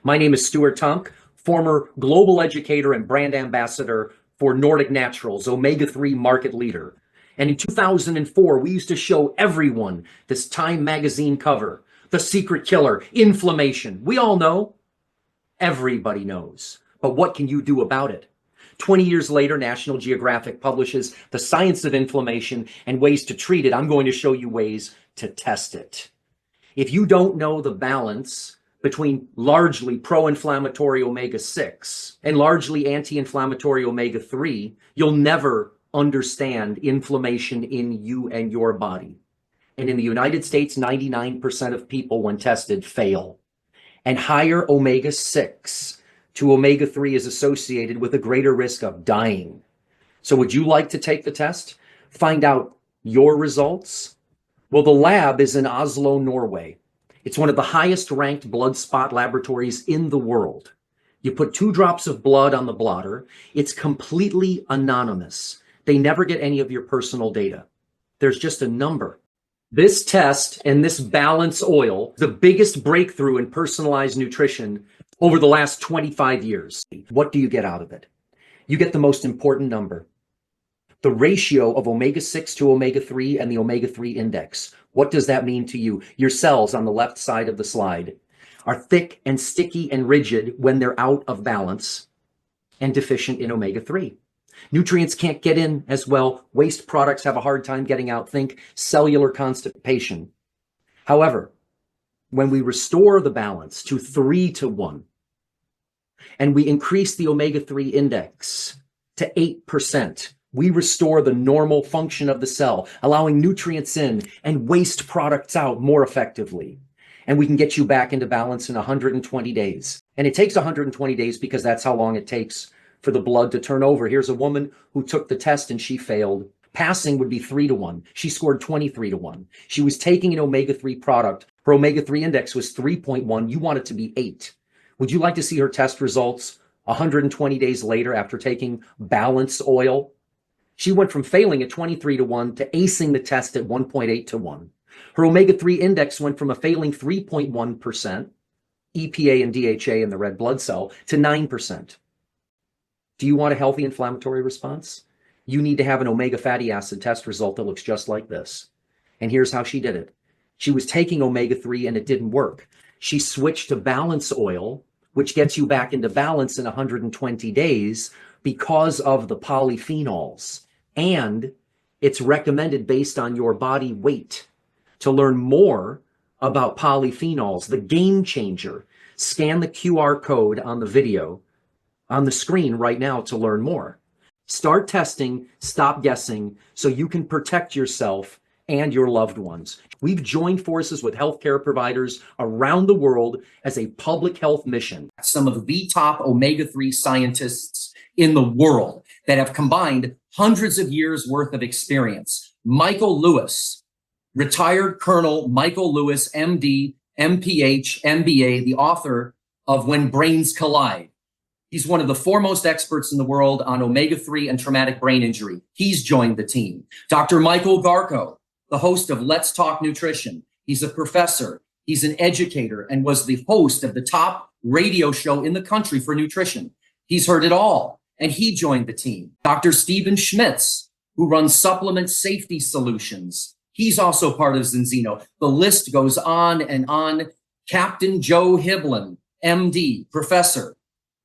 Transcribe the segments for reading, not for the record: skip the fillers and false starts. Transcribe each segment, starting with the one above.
My name is Stuart Tonk, former global educator and brand ambassador for Nordic Naturals, omega-3 market leader. And in 2004, we used to show everyone this Time magazine cover, the secret killer, inflammation. We all know. Everybody knows. But what can you do about it? 20 years later, National Geographic publishes The Science of Inflammation and Ways to Treat It. I'm going to show you ways to test it. If you don't know the balance between largely pro-inflammatory omega-6 and largely anti-inflammatory omega-3, you'll never understand inflammation in you and your body. And in the United States, 99% of people, when tested, fail. And higher omega-6 to omega-3 is associated with a greater risk of dying. So would you like to take the test? Find out your results? Well, the lab is in Oslo, Norway. It's one of the highest ranked blood spot laboratories in the world. You put 2 drops of blood on the blotter. It's completely anonymous. They never get any of your personal data. There's just a number. This test and this balance oil, the biggest breakthrough in personalized nutrition over the last 25 years. What do you get out of it? You get the most important number. The ratio of omega-6 to omega-3 and the omega-3 index. What does that mean to you? Your cells on the left side of the slide are thick and sticky and rigid when they're out of balance and deficient in omega-3. Nutrients can't get in as well. Waste products have a hard time getting out. Think cellular constipation. However, when we restore the balance to 3-to-1 and we increase the omega-3 index to 8%, we restore the normal function of the cell, allowing nutrients in and waste products out more effectively. And we can get you back into balance in 120 days. And it takes 120 days because that's how long it takes for the blood to turn over. Here's a woman who took the test and she failed. Passing would be 3-to-1. She scored 23-to-1. She was taking an omega-3 product. Her omega-3 index was 3.1. You want it to be 8. Would you like to see her test results 120 days later after taking balance oil? She went from failing at 23-to-1 to acing the test at 1.8-to-1. Her omega-3 index went from a failing 3.1%, EPA and DHA in the red blood cell, to 9%. Do you want a healthy inflammatory response? You need to have an omega fatty acid test result that looks just like this. And here's how she did it. She was taking omega-3 and it didn't work. She switched to balance oil, which gets you back into balance in 120 days because of the polyphenols. And it's recommended based on your body weight. To learn more about polyphenols, the game changer, scan the QR code on the video on the screen right now to learn more. Start testing, stop guessing, so you can protect yourself and your loved ones. We've joined forces with healthcare providers around the world as a public health mission. Some of the top omega-3 scientists in the world that have combined hundreds of years worth of experience. Michael Lewis, retired Colonel Michael Lewis, MD, MPH, MBA, the author of When Brains Collide. He's one of the foremost experts in the world on omega-3 and traumatic brain injury. He's joined the team. Dr. Michael Garko, the host of Let's Talk Nutrition. He's a professor, he's an educator, and was the host of the top radio show in the country for nutrition. He's heard it all, and he joined the team. Dr. Stephen Schmitz, who runs Supplement Safety Solutions. He's also part of Zinzino. The list goes on and on. Captain Joe Hiblin, MD, professor,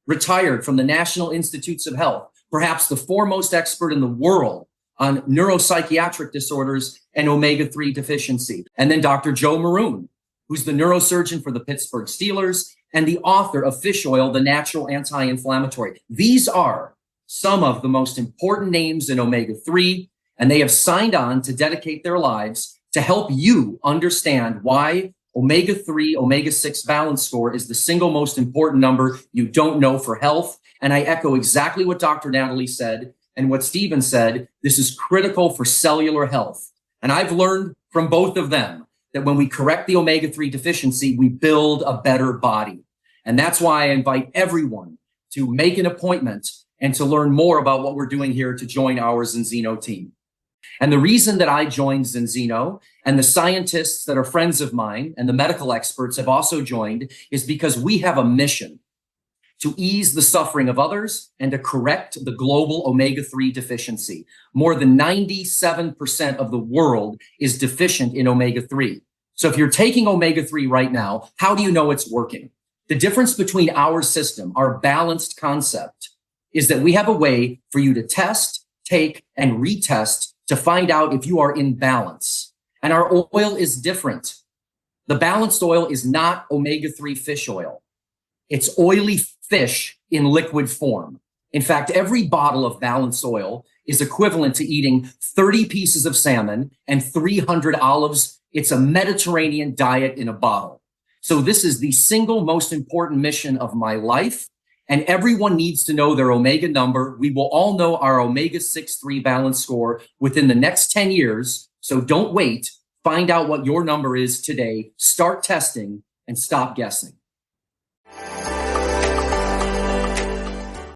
retired from the National Institutes of Health, perhaps the foremost expert in the world on neuropsychiatric disorders and omega-3 deficiency. And then Dr. Joe Maroon, who's the neurosurgeon for the Pittsburgh Steelers and the author of Fish Oil, the Natural Anti-Inflammatory. These are some of the most important names in omega-3, and they have signed on to dedicate their lives to help you understand why omega-3, omega-6 balance score is the single most important number you don't know for health. And I echo exactly what Dr. Natalie said and what Stephen said. This is critical for cellular health. And I've learned from both of them that when we correct the omega-3 deficiency, we build a better body. And that's why I invite everyone to make an appointment and to learn more about what we're doing here to join our Zinzino team. And the reason that I joined Zinzino, and the scientists that are friends of mine and the medical experts have also joined, is because we have a mission to ease the suffering of others and to correct the global omega-3 deficiency. More than 97% of the world is deficient in omega-3. So if you're taking omega-3 right now, how do you know it's working? The difference between our system, our balanced concept, is that we have a way for you to test, take, and retest to find out if you are in balance. And our oil is different. The balanced oil is not omega-3 fish oil. It's oily fish in liquid form. In fact, every bottle of balanced oil is equivalent to eating 30 pieces of salmon and 300 olives. It's a Mediterranean diet in a bottle. So this is the single most important mission of my life. And everyone needs to know their omega number. We will all know our omega-6/3 balance score within the next 10 years. So don't wait. Find out what your number is today. Start testing and stop guessing.